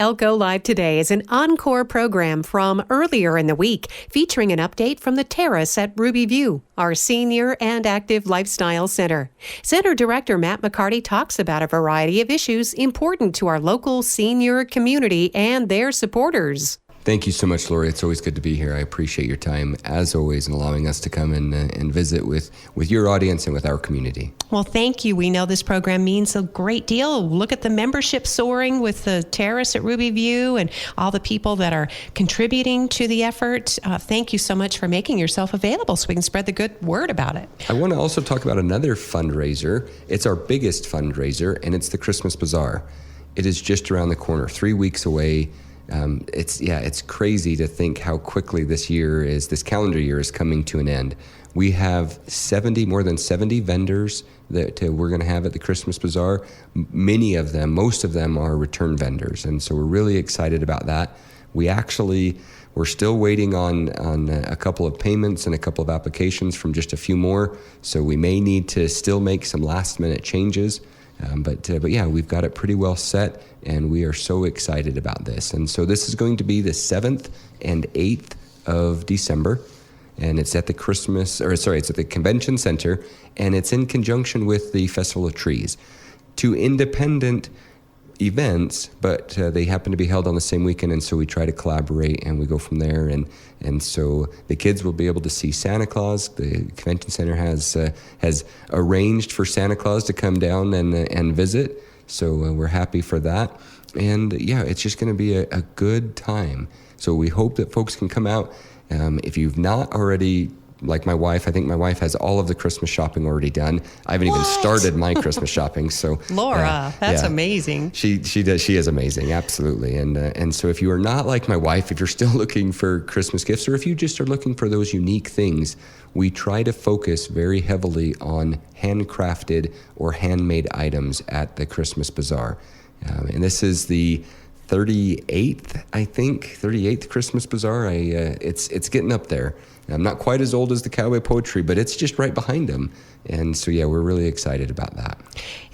Elko Live Today is an ENCORE program from earlier in the week, featuring an update from the Terrace at Ruby View, our senior and active lifestyle center. Center Director Matt McCarty talks about a variety of issues important to our local senior community and their supporters. Thank you so much, Lori. It's always good to be here. I appreciate your time, as always, and allowing us to come and visit with your audience and with our community. Well, thank you. We know this program means a great deal. Look at the membership soaring with the Terrace at Ruby View and all the people that are contributing to the effort. Thank you so much for making yourself available so we can spread the good word about it. I want to also talk about another fundraiser. It's our biggest fundraiser, and it's the Christmas Bazaar. It is just around the corner, 3 weeks away. It's crazy to think how quickly this calendar year is coming to an end. We have more than 70 vendors that we're going to have at the Christmas Bazaar. Most of them are return vendors, and so we're really excited about that. We're still waiting on a couple of payments and a couple of applications from just a few more, so we may need to still make some last-minute changes. But we've got it pretty well set, and we are so excited about this. And so this is going to be the 7th and 8th of December, and it's at the it's at the Convention Center, and it's in conjunction with the Festival of Trees. Two independent events, but they happen to be held on the same weekend, and so we try to collaborate, and we go from there. And so the kids will be able to see Santa Claus. The Convention Center has arranged for Santa Claus to come down and visit, so we're happy for that. And it's just going to be a good time. So we hope that folks can come out. If you've not already, like my wife, I think my wife has all of the Christmas shopping already done. I haven't even started my Christmas shopping. So Laura, that's amazing. She does. She is amazing. Absolutely. And so if you are not like my wife, if you're still looking for Christmas gifts, or if you just are looking for those unique things, we try to focus very heavily on handcrafted or handmade items at the Christmas Bazaar. And this is the 38th Christmas Bazaar. It's getting up there. I'm not quite as old as the Cowboy Poetry, but it's just right behind them. And so, we're really excited about that.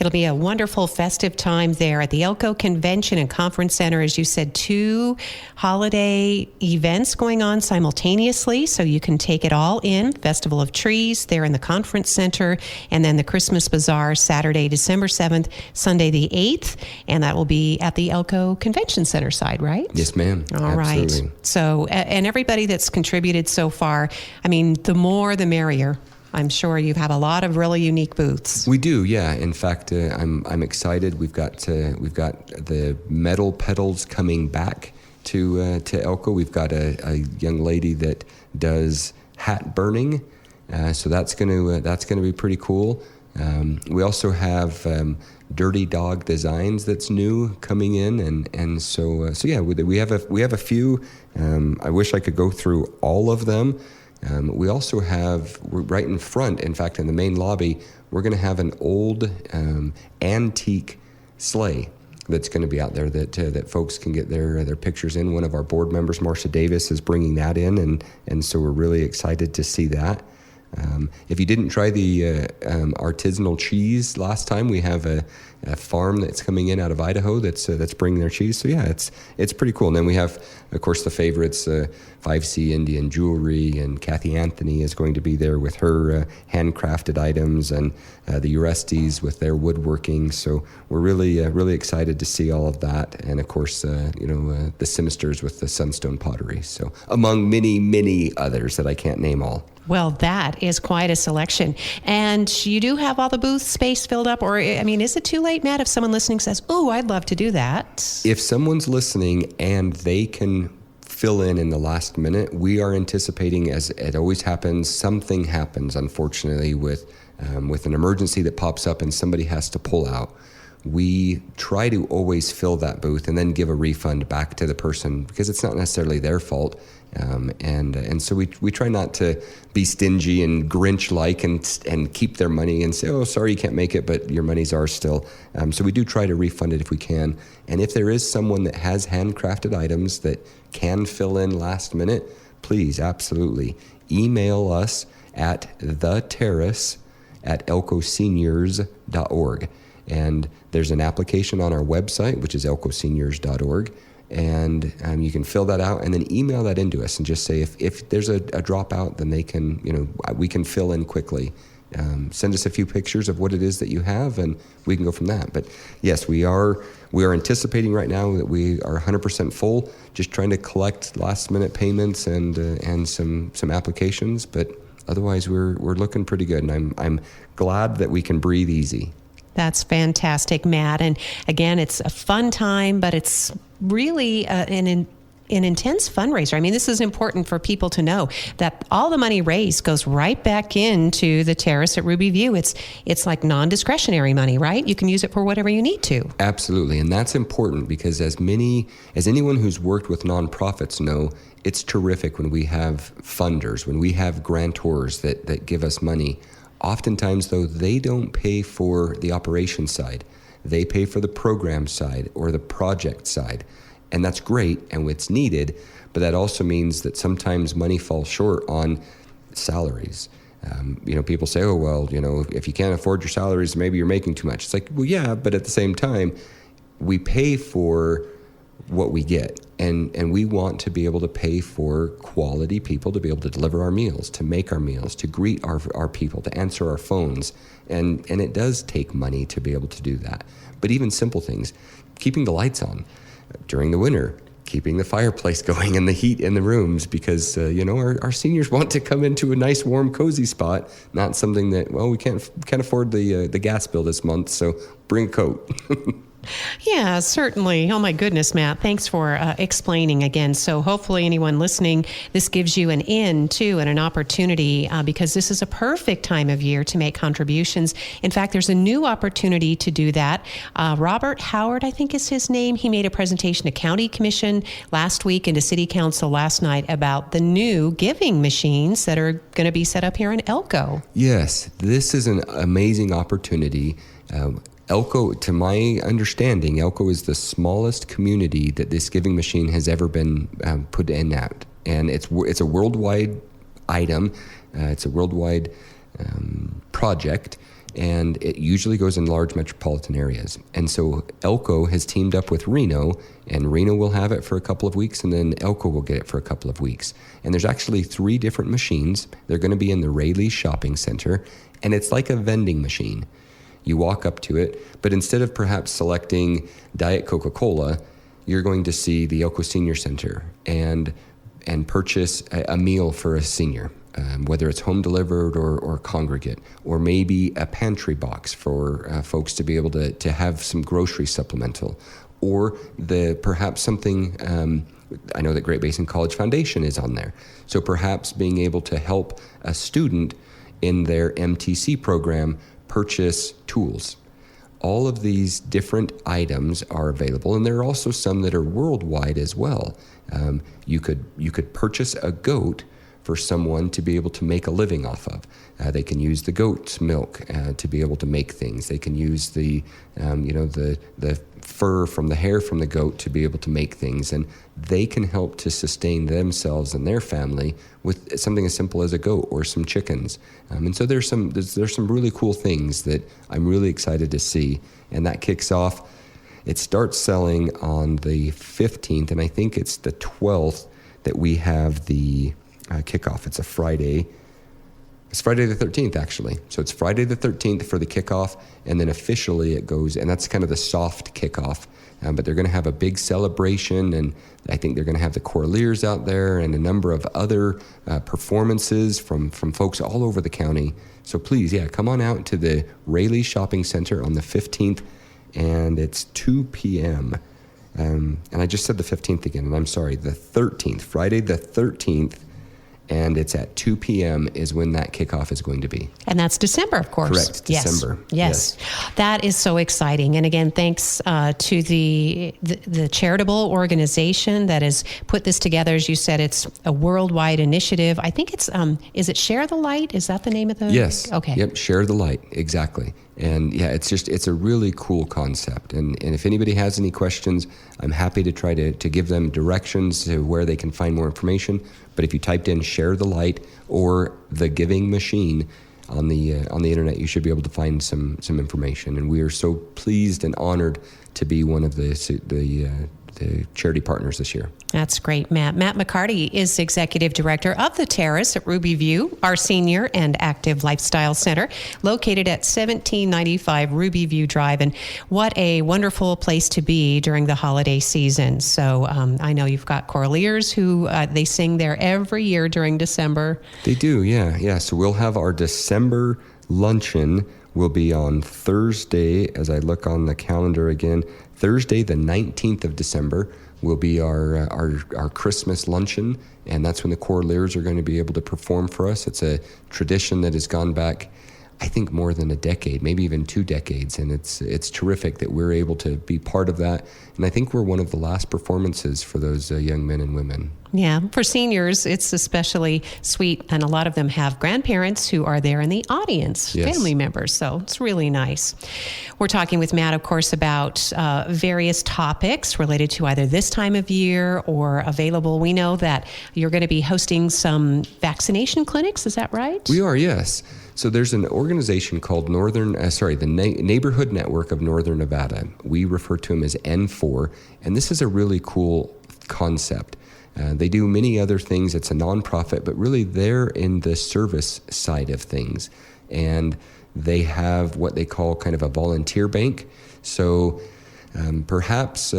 It'll be a wonderful festive time there at the Elko Convention and Conference Center. As you said, 2 holiday events going on simultaneously, so you can take it all in. Festival of Trees there in the Conference Center, and then the Christmas Bazaar Saturday, December 7th, Sunday the 8th, and that will be at the Elko Convention Center side, right? Yes, ma'am. All Absolutely. right. So, and everybody that's contributed so far, I mean, the more the merrier. I'm sure you have a lot of really unique booths. We do, yeah. In fact, I'm excited. We've got the metal pedals coming back to Elko. We've got a young lady that does hat burning, so that's gonna be pretty cool. We also have Dirty Dog Designs that's new coming in, and so we have a few. I wish I could go through all of them. We also have, right in front, in fact, in the main lobby, we're going to have an old antique sleigh that's going to be out there that folks can get their pictures in. One of our board members, Marcia Davis, is bringing that in, and so we're really excited to see that. If you didn't try the artisanal cheese last time, we have a farm that's coming in out of Idaho that's bringing their cheese. So it's pretty cool. And then we have, of course, the favorites, 5C Indian Jewelry, and Kathy Anthony is going to be there with her handcrafted items, and the Urestes with their woodworking. So we're really excited to see all of that. And of course, the Sinisters with the Sunstone pottery. So among many others that I can't name all. Well, that is quite a selection. And you do have all the booth space filled up, or, I mean, is it too late, Matt, if someone listening says, "Oh, I'd love to do that"? If someone's listening and they can fill in the last minute, we are anticipating, as it always happens, something happens, unfortunately, with an emergency that pops up and somebody has to pull out. We try to always fill that booth and then give a refund back to the person, because it's not necessarily their fault. And so we try not to be stingy and Grinch-like and keep their money and say, "Oh, sorry, you can't make it, but your money's ours still." So we do try to refund it if we can. And if there is someone that has handcrafted items that can fill in last minute, please, absolutely, email us at theterrace@elkoseniors.org. And there's an application on our website, which is elkoseniors.org. And you can fill that out and then email that into us and just say if there's a dropout, then they can, we can fill in quickly. Send us a few pictures of what it is that you have, and we can go from that. But yes, we are anticipating right now that we are 100% full, just trying to collect last minute payments and some applications. But otherwise, we're looking pretty good, and I'm glad that we can breathe easy. That's fantastic, Matt. And again, it's a fun time, but it's really an intense fundraiser. I mean, this is important for people to know that all the money raised goes right back into the Terrace at Ruby View. It's like non-discretionary money, right? You can use it for whatever you need to. Absolutely. And that's important because as anyone who's worked with nonprofits know, it's terrific when we have funders, when we have grantors that give us money. Oftentimes, though, they don't pay for the operation side. They pay for the program side or the project side. And that's great and it's needed, but that also means that sometimes money falls short on salaries. People say, oh, well, if you can't afford your salaries, maybe you're making too much. It's like, well, yeah, but at the same time, we pay for what we get. And we want to be able to pay for quality people to be able to deliver our meals, to make our meals, to greet our people, to answer our phones. And it does take money to be able to do that. But even simple things, keeping the lights on during the winter, keeping the fireplace going and the heat in the rooms because, our seniors want to come into a nice, warm, cozy spot, not something that, well, we can't afford the gas bill this month, so bring a coat. Yeah, certainly. Oh, my goodness, Matt. Thanks for explaining again. So hopefully anyone listening, this gives you an in, too, and an opportunity because this is a perfect time of year to make contributions. In fact, there's a new opportunity to do that. Robert Howard, I think is his name. He made a presentation to County Commission last week and to City Council last night about the new giving machines that are going to be set up here in Elko. Yes, this is an amazing opportunity. Elko, to my understanding, Elko is the smallest community that this giving machine has ever been put in at. And it's a worldwide item. It's a worldwide project, and it usually goes in large metropolitan areas. And so Elko has teamed up with Reno, and Reno will have it for a couple of weeks, and then Elko will get it for a couple of weeks. And there's actually 3 different machines. They're going to be in the Rayleigh Shopping Center, and it's like a vending machine. You walk up to it, but instead of perhaps selecting Diet Coca-Cola, you're going to see the Elko Senior Center and purchase a meal for a senior, whether it's home delivered or congregate, or maybe a pantry box for folks to be able to have some grocery supplemental, or perhaps something. I know that Great Basin College Foundation is on there, so perhaps being able to help a student in their MTC program purchase tools. All of these different items are available, and there are also some that are worldwide as well. You could purchase a goat for someone to be able to make a living off of. They can use the goat's milk to be able to make things. They can use the fur from the hair from the goat to be able to make things, and they can help to sustain themselves and their family with something as simple as a goat or some chickens. And so there's some really cool things that I'm really excited to see, and that kicks off. It starts selling on the 15th, and I think it's the 12th that we have the kickoff. It's a Friday. It's Friday the 13th, actually. So it's Friday the 13th for the kickoff, and then officially it goes, and that's kind of the soft kickoff. But they're going to have a big celebration, and I think they're going to have the Corliers out there and a number of other performances from folks all over the county. So please, come on out to the Rayleigh Shopping Center on the 15th, and it's 2 p.m. And I just said the 15th again, and I'm sorry, the 13th, Friday the 13th. And it's at 2 p.m. is when that kickoff is going to be. And that's December, of course. Correct, December. Yes. That is so exciting. And again, thanks to the charitable organization that has put this together. As you said, it's a worldwide initiative. I think it's, is it Share the Light? Is that the name of the? Yes. Okay. Yep, Share the Light, exactly. And it's a really cool concept. And if anybody has any questions, I'm happy to try to give them directions to where they can find more information. But if you typed in Share the Light or the Giving Machine on the internet, you should be able to find some information. And we are so pleased and honored to be one of the charity partners this year. That's great, Matt. Matt McCarty is Executive Director of the Terrace at Ruby View, our senior and active lifestyle center, located at 1795 Ruby View Drive. And what a wonderful place to be during the holiday season. So I know you've got choraleers who they sing there every year during December. They do, yeah. So we'll have our December luncheon will be on Thursday, as I look on the calendar again, Thursday the 19th of December will be our Christmas luncheon, and that's when the choraleers are going to be able to perform for us. It's a tradition that has gone back, I think, more than a decade, maybe even 2 decades, and it's terrific that we're able to be part of that. And I think we're one of the last performances for those young men and women. Yeah, for seniors, it's especially sweet, and a lot of them have grandparents who are there in the audience, Yes. family members, so it's really nice. We're talking with Matt, of course, about various topics related to either this time of year or available. We know that you're going to be hosting some vaccination clinics, is that right? We are, yes. So there's an organization called the Neighborhood Network of Northern Nevada. We refer to them as ENCORE, and this is a really cool concept. They do many other things. It's a nonprofit, but really they're in the service side of things. And they have what they call kind of a volunteer bank. So perhaps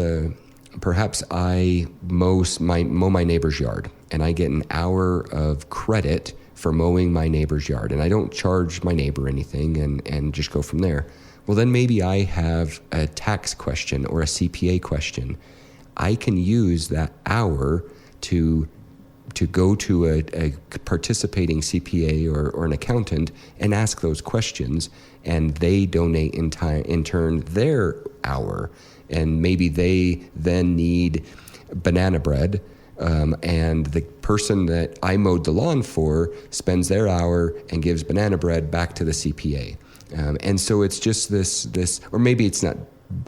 I mow my neighbor's yard, and I get an hour of credit for mowing my neighbor's yard. And I don't charge my neighbor anything and just go from there. Well, then maybe I have a tax question or a CPA question. I can use that hour to go to a participating CPA or an accountant and ask those questions, and they donate in turn their hour, and maybe they then need banana bread, and the person that I mowed the lawn for spends their hour and gives banana bread back to the CPA, and so it's just this, or maybe it's not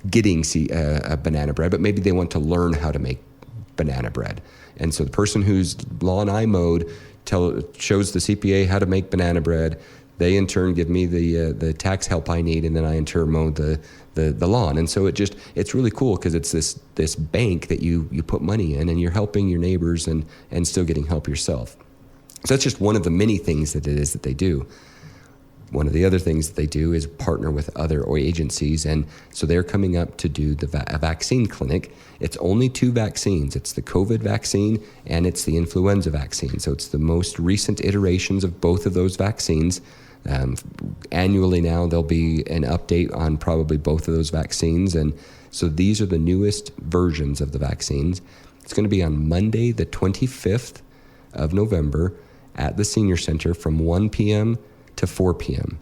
getting a banana bread, but maybe they want to learn how to make banana bread. And so the person whose lawn I mowed shows the CPA how to make banana bread. They in turn give me the tax help I need, and then I in turn mow the lawn. And so it's really cool because it's this bank that you put money in, and you're helping your neighbors and still getting help yourself. So that's just one of the many things that it is that they do. One of the other things that they do is partner with other agencies, and so they're coming up to do a vaccine clinic. It's only 2 vaccines. It's the COVID vaccine and it's the influenza vaccine. So it's the most recent iterations of both of those vaccines. Annually now there'll be an update on probably both of those vaccines, and so these are the newest versions of the vaccines. It's going to be on Monday the 25th of November at the Senior Center from 1 p.m. to 4 p.m.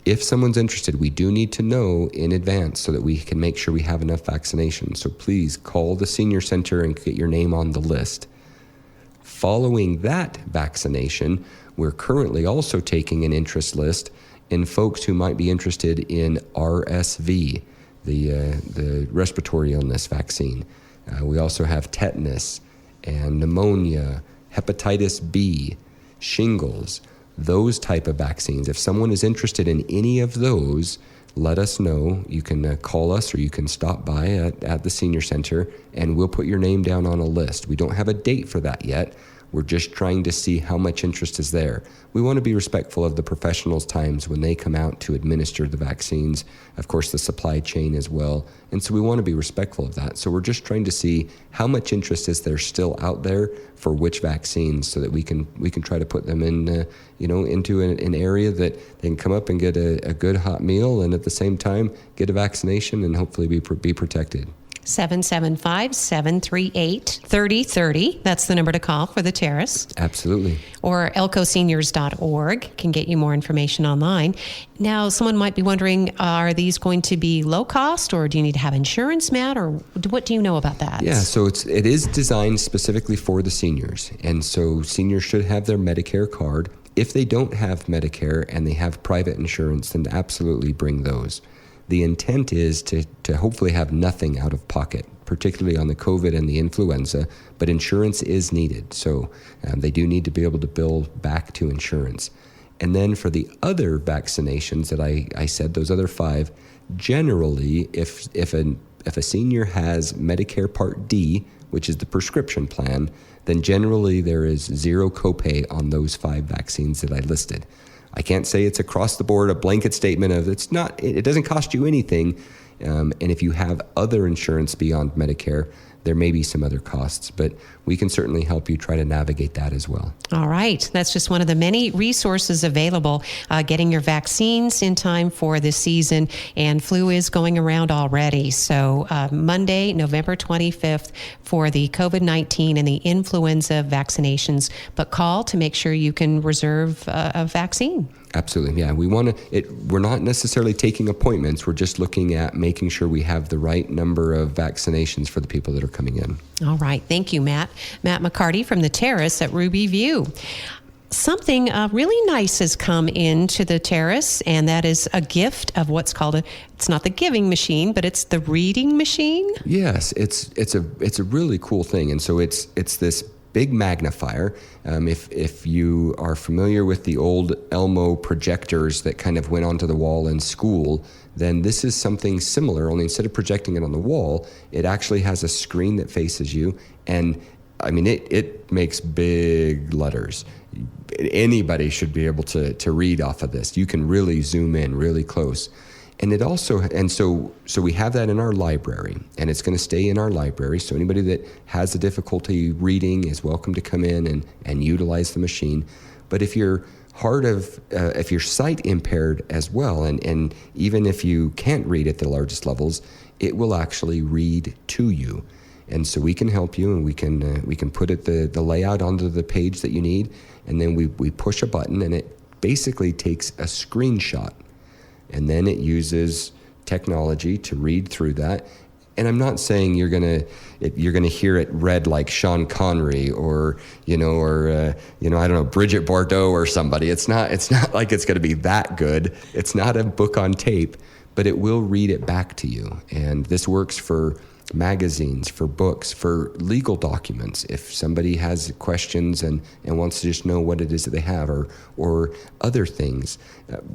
If someone's interested, we do need to know in advance so that we can make sure we have enough vaccinations. So please call the Senior Center and get your name on the list. Following that vaccination, we're currently also taking an interest list in folks who might be interested in RSV, the respiratory illness vaccine. We also have tetanus and pneumonia, hepatitis B, shingles, those type of vaccines. If someone is interested in any of those, let us know. You can call us or you can stop by at the Senior Center, and we'll put your name down on a list. We don't have a date for that yet. We're just trying to see how much interest is there. We want to be respectful of the professionals' times when they come out to administer the vaccines, of course the supply chain as well, and so we want to be respectful of that. So we're just trying to see how much interest is there still out there for which vaccines, so that we can try to put them in into an area that they can come up and get a good hot meal, and at the same time get a vaccination and hopefully be protected. 775-738-3030. That's the number to call for the Terrace. Absolutely. Or elcoseniors.org can get you more information online. Now, someone might be wondering, are these going to be low cost, or do you need to have insurance, Matt, or what do you know about that? Yeah, so it is designed specifically for the seniors. And so seniors should have their Medicare card. If they don't have Medicare and they have private insurance, then absolutely bring those. The intent is to hopefully have nothing out of pocket, particularly on the COVID and the influenza, but insurance is needed. So they do need to be able to bill back to insurance. And then for the other vaccinations that I said, those other 5, generally, if if a senior has Medicare Part D, which is the prescription plan, then generally there is zero copay on those 5 vaccines that I listed. I can't say it's across the board a blanket statement of it doesn't cost you anything. And if you have other insurance beyond Medicare, there may be some other costs, but we can certainly help you try to navigate that as well. All right. That's just one of the many resources available, getting your vaccines in time for this season, and flu is going around already. So Monday, November 25th for the COVID-19 and the influenza vaccinations, but call to make sure you can reserve a vaccine. Absolutely. Yeah. We're not necessarily taking appointments. We're just looking at making sure we have the right number of vaccinations for the people that are coming in. All right. Thank you, Matt. Matt McCarty from the Terrace at Ruby View. Something really nice has come into the Terrace, and that is a gift of what's called it's not the giving machine, but it's the reading machine. Yes. It's a really cool thing. And so it's this big magnifier. If you are familiar with the old Elko projectors that kind of went onto the wall in school, then this is something similar, only instead of projecting it on the wall, it actually has a screen that faces you. And I mean, it makes big letters. Anybody should be able to read off of this. You can really zoom in really close. And so we have that in our library, and it's going to stay in our library. So anybody that has a difficulty reading is welcome to come in and utilize the machine. But if you're if you're sight impaired as well, and even if you can't read at the largest levels, it will actually read to you. And so we can help you, and we can put the layout onto the page that you need, and then we push a button, and it basically takes a screenshot. And then it uses technology to read through that. And I'm not saying you're gonna hear it read like Sean Connery or I don't know, Bridget Bardot or somebody. It's not like it's gonna be that good. It's not a book on tape, but it will read it back to you. And this works for magazines, for books, for legal documents. If somebody has questions and wants to just know what it is that they have, or other things,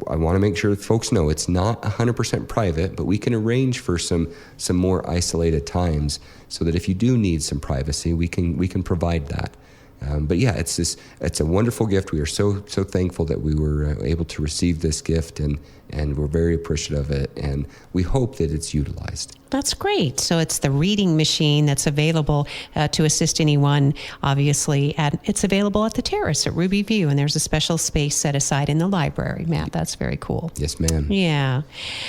I want to make sure that folks know it's not 100% private, but we can arrange for some more isolated times so that if you do need some privacy, we can provide that. But yeah, it's a wonderful gift. We are so thankful that we were able to receive this gift, and we're very appreciative of it, and we hope that it's utilized. That's great. So it's the reading machine that's available to assist anyone, obviously. It's available at the Terrace at Ruby View, and there's a special space set aside in the library. Matt, that's very cool. Yes, ma'am. Yeah.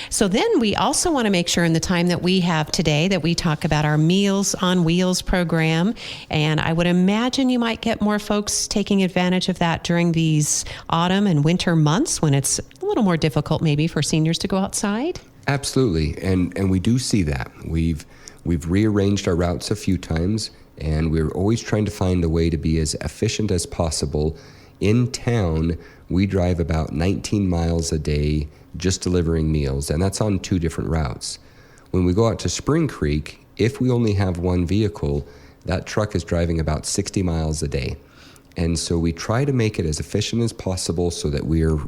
So then we also want to make sure in the time that we have today that we talk about our Meals on Wheels program, and I would imagine you might get more folks taking advantage of that during these autumn and winter months when it's a little more difficult maybe for seniors to go outside. Absolutely, and we do see that. We've rearranged our routes a few times, and we're always trying to find a way to be as efficient as possible. In town, we drive about 19 miles a day just delivering meals, and that's on 2 different routes. When we go out to Spring Creek, if we only have 1 vehicle, that truck is driving about 60 miles a day. And so we try to make it as efficient as possible so that we're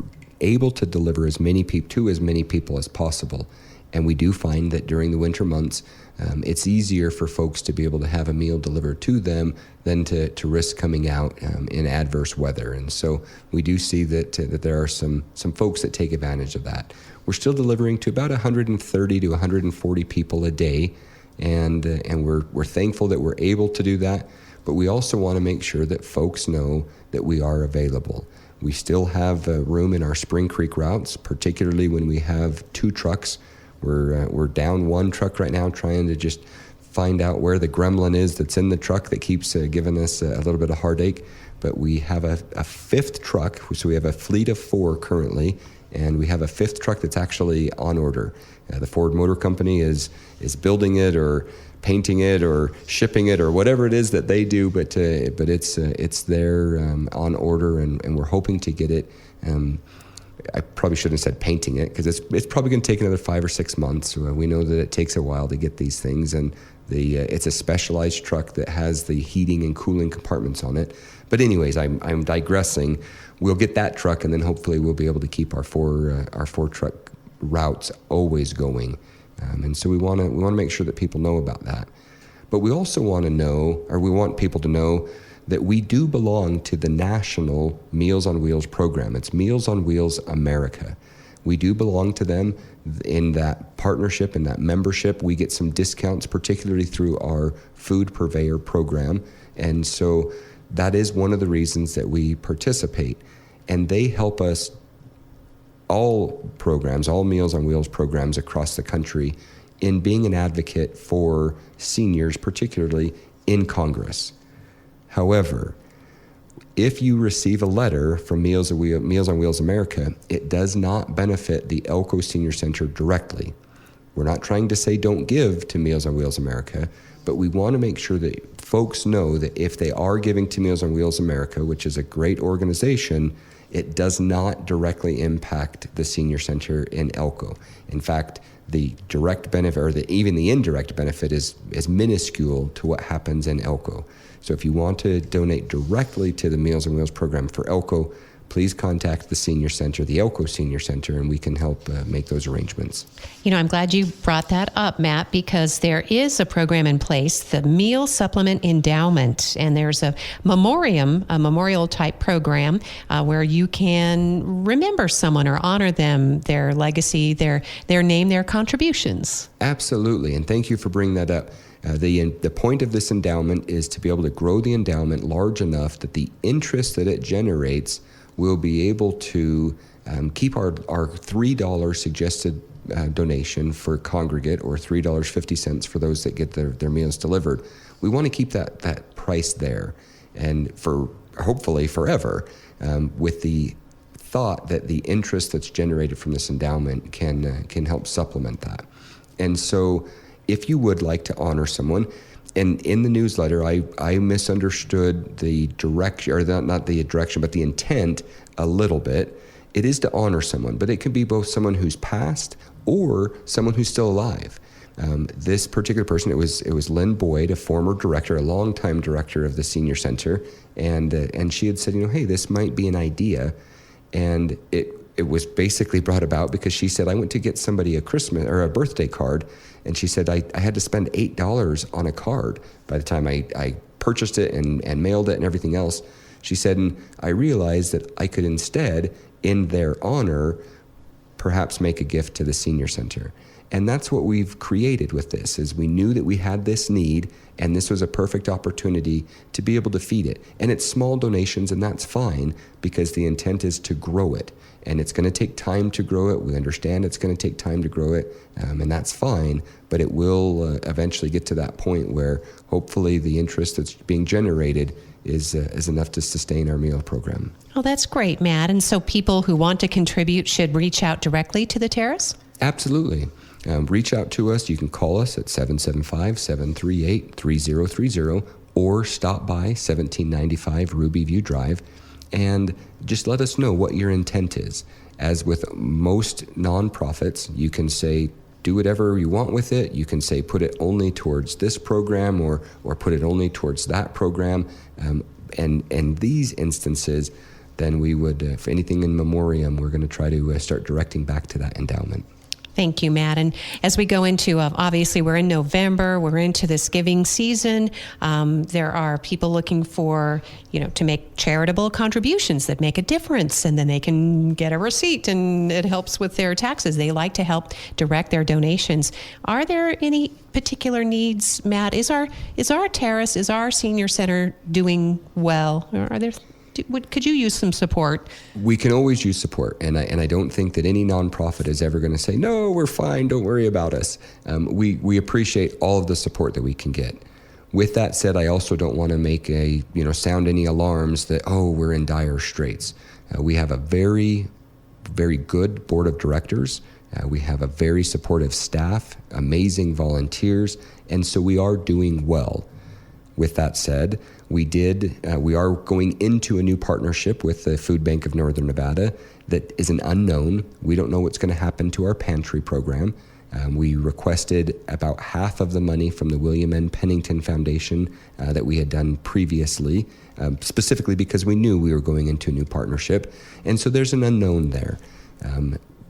able to deliver as many people as possible. And we do find that during the winter months, it's easier for folks to be able to have a meal delivered to them than to risk coming out in adverse weather. And so we do see that there are some folks that take advantage of that. We're still delivering to about 130 to 140 people a day, and we're thankful that we're able to do that. But we also want to make sure that folks know that we are available. We still have room in our Spring Creek routes, particularly when we have 2 trucks. We're down 1 truck right now, trying to just find out where the gremlin is that's in the truck that keeps giving us a little bit of heartache. But we have a 5th truck, so we have a fleet of 4 currently, and we have a 5th truck that's actually on order. The Ford Motor Company is building it or painting it or shipping it or whatever it is that they do, but it's there on order, and we're hoping to get it. I probably shouldn't have said painting it, because it's probably going to take another 5 or 6 months. We know that it takes a while to get these things, and it's a specialized truck that has the heating and cooling compartments on it. But anyways, I'm digressing. We'll get that truck, and then hopefully we'll be able to keep our four truck routes always going. And so we want to make sure that people know about that. But we also want to know, or we want people to know, that we do belong to the national Meals on Wheels program. It's Meals on Wheels America. We do belong to them in that partnership, in that membership. We get some discounts, particularly through our food purveyor program. And so that is one of the reasons that we participate. And they help us, all programs, all Meals on Wheels programs across the country, in being an advocate for seniors, particularly in Congress. However, if you receive a letter from Meals on Wheels America, it does not benefit the Elko Senior Center directly. We're not trying to say don't give to Meals on Wheels America, but we want to make sure that folks know that if they are giving to Meals on Wheels America, which is a great organization, it does not directly impact the Senior Center in Elko. In fact, the direct benefit, or even the indirect benefit, is minuscule to what happens in Elko. So if you want to donate directly to the Meals on Wheels program for Elko, please contact the Senior Center, the Elko Senior Center, and we can help make those arrangements. You know, I'm glad you brought that up, Matt, because there is a program in place, the Meal Supplement Endowment, and there's a memorial type program where you can remember someone or honor them, their legacy, their name, their contributions. Absolutely, and thank you for bringing that up. The point of this endowment is to be able to grow the endowment large enough that the interest that it generates will be able to keep our $3 suggested donation for congregate, or $3.50 for those that get their meals delivered. We want to keep that price there, and for hopefully forever, with the thought that the interest that's generated from this endowment can help supplement that. And so if you would like to honor someone, and in the newsletter, I misunderstood the direction, or not the direction, but the intent a little bit. It is to honor someone, but it could be both someone who's passed or someone who's still alive. This particular person, it was Lynn Boyd, a former director, a longtime director of the Senior Center, and she had said, hey, this might be an idea, and it was basically brought about because she said, I went to get somebody a Christmas or a birthday card, and she said, I had to spend $8 on a card by the time I purchased it and mailed it and everything else. She said, and I realized that I could instead, in their honor, perhaps make a gift to the Senior Center. And that's what we've created with this, is we knew that we had this need, and this was a perfect opportunity to be able to feed it. And it's small donations, and that's fine, because the intent is to grow it. And it's going to take time to grow it. We understand it's going to take time to grow it, and that's fine. But it will eventually get to that point where hopefully the interest that's being generated is enough to sustain our meal program. Oh, that's great, Matt. And so people who want to contribute should reach out directly to the Terrace? Absolutely. Reach out to us. You can call us at 775-738-3030 or stop by 1795 Ruby View Drive and just let us know what your intent is. As with most nonprofits, you can say, do whatever you want with it. You can say, put it only towards this program or put it only towards that program. And these instances, then we would, if anything in memoriam, we're going to try to start directing back to that endowment. Thank you, Matt. And as we go into, obviously, we're in November, we're into this giving season. There are people looking for, to make charitable contributions that make a difference, and then they can get a receipt and it helps with their taxes. They like to help direct their donations. Are there any particular needs, Matt? Is our Terrace, is our Senior Center doing well? Or are there could you use some support? We can always use support, and I don't think that any nonprofit is ever going to say, no, we're fine, don't worry about us. We appreciate all of the support that we can get. With that said, I also don't want to make sound any alarms that, we're in dire straits. We have a very, very good board of directors. We have a very supportive staff, amazing volunteers, and so we are doing well. With that said, we are going into a new partnership with the Food Bank of Northern Nevada that is an unknown. We don't know what's going to happen to our pantry program. We requested about half of the money from the William N. Pennington Foundation that we had done previously, specifically because we knew we were going into a new partnership. And so there's an unknown there.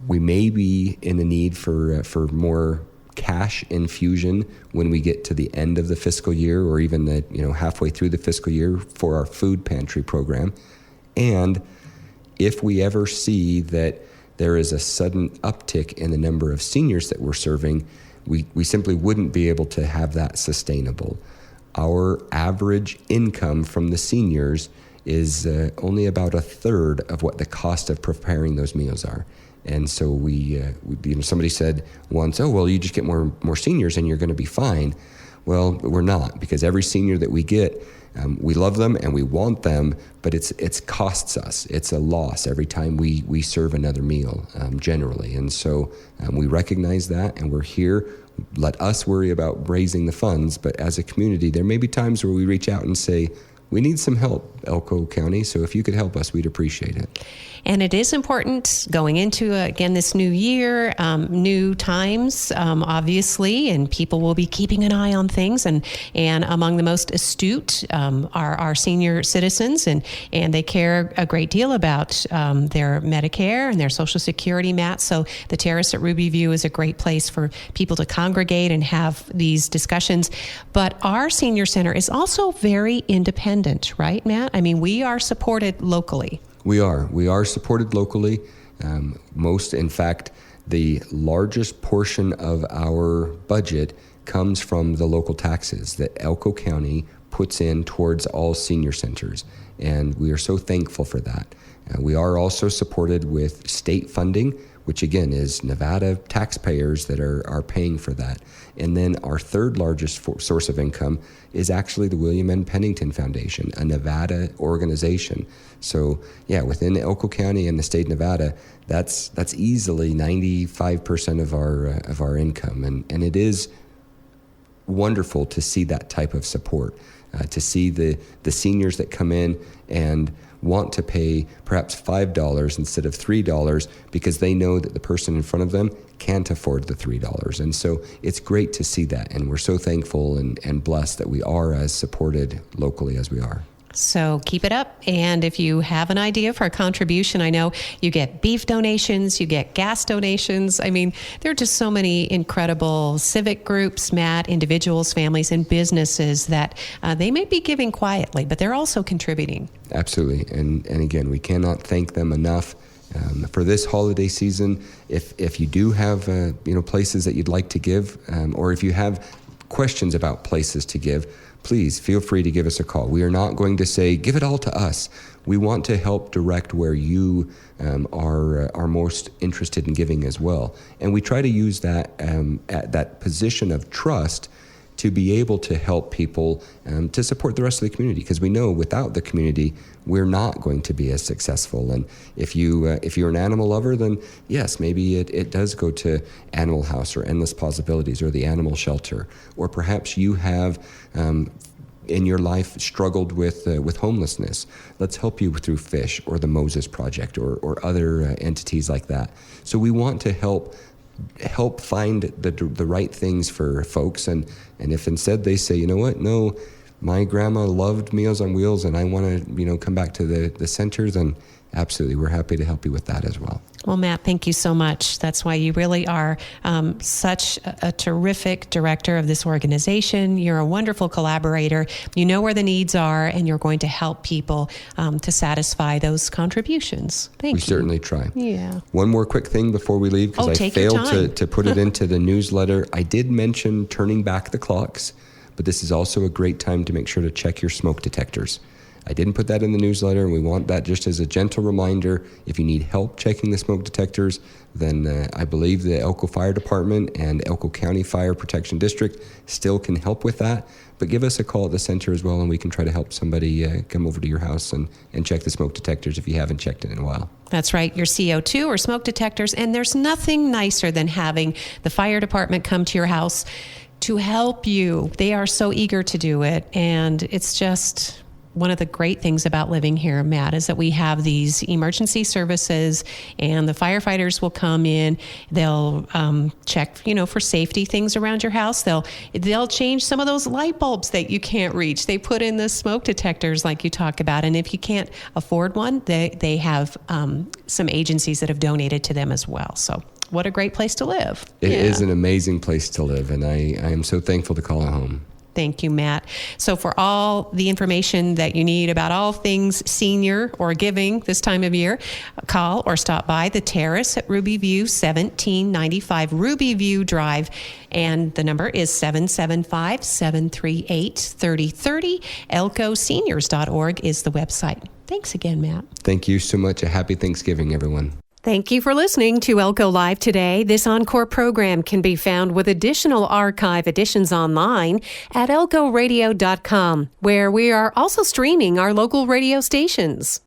We may be in the need for more cash infusion when we get to the end of the fiscal year, or even the halfway through the fiscal year, for our food pantry program. And if we ever see that there is a sudden uptick in the number of seniors that we're serving, we simply wouldn't be able to have that sustainable. Our average income from the seniors is only about a third of what the cost of preparing those meals are. And so somebody said once, oh, well, you just get more seniors and you're going to be fine. Well, we're not, because every senior that we get, we love them and we want them, but it's costs us. It's a loss every time we serve another meal, generally. And so we recognize that, and we're here. Let us worry about raising the funds, but as a community, there may be times where we reach out and say, we need some help, Elko County, so if you could help us, we'd appreciate it. And it is important going into, again, this new year, new times, obviously, and people will be keeping an eye on things. And among the most astute are our senior citizens, and they care a great deal about their Medicare and their Social Security, Matt. So the Terrace at Ruby View is a great place for people to congregate and have these discussions. But our senior center is also very independent, right, Matt? I mean, we are supported locally. We are supported locally. In fact, the largest portion of our budget comes from the local taxes that Elko County puts in towards all senior centers, and we are so thankful for that. We are also supported with state funding, which again is Nevada taxpayers that are paying for that. And then our third largest source of income is actually the William N. Pennington Foundation, a Nevada organization. So within Elko County and the state of Nevada, that's easily 95% of our income, and it is wonderful to see that type of support, to see the seniors that come in and want to pay perhaps $5 instead of $3 because they know that the person in front of them can't afford the $3. And so it's great to see that, and we're so thankful and blessed that we are as supported locally as we are. So keep it up. And if you have an idea for a contribution, I know you get beef donations, you get gas donations. I mean, there are just so many incredible civic groups, Matt, individuals, families, and businesses that they may be giving quietly, but they're also contributing. Absolutely. And again, we cannot thank them enough. For this holiday season, if you do have places that you'd like to give, or if you have questions about places to give, please feel free to give us a call. We are not going to say, give it all to us. We want to help direct where you are most interested in giving as well. And we try to use that at that position of trust to be able to help people to support the rest of the community, because we know without the community, we're not going to be as successful. And if you're an animal lover, then yes, maybe it does go to Animal House or Endless Possibilities or the Animal Shelter, or perhaps you have in your life struggled with homelessness. Let's help you through FISH or the Moses Project or other entities like that. So we want to help find the right things for folks, and if instead they say, you know what, no, my grandma loved Meals on Wheels and I want to come back to the center, then absolutely, we're happy to help you with that as well. Well, Matt, thank you so much. That's why you really are such a terrific director of this organization. You're a wonderful collaborator. You know where the needs are, and you're going to help people to satisfy those contributions. Thank you. We certainly try. Yeah. One more quick thing before we leave, because I failed to put it into the newsletter. I did mention turning back the clocks, but this is also a great time to make sure to check your smoke detectors. I didn't put that in the newsletter, and we want that just as a gentle reminder. If you need help checking the smoke detectors, then I believe the Elko Fire Department and Elko County Fire Protection District still can help with that. But give us a call at the center as well, and we can try to help somebody come over to your house and check the smoke detectors if you haven't checked it in a while. That's right, your CO2 or smoke detectors. And there's nothing nicer than having the fire department come to your house to help you. They are so eager to do it, and it's just one of the great things about living here, Matt, is that we have these emergency services, and the firefighters will come in. They'll check, for safety things around your house. They'll change some of those light bulbs that you can't reach. They put in the smoke detectors like you talk about, and if you can't afford one, they have some agencies that have donated to them as well. So what a great place to live. It is an amazing place to live, and I am so thankful to call it home. Thank you, Matt. So for all the information that you need about all things senior or giving this time of year, call or stop by the Terrace at Ruby View, 1795 Ruby View Drive. And the number is 775-738-3030. ElkoSeniors.org is the website. Thanks again, Matt. Thank you so much. A happy Thanksgiving, everyone. Thank you for listening to Elko Live today. This Encore program can be found with additional archive editions online at elkoradio.com, where we are also streaming our local radio stations.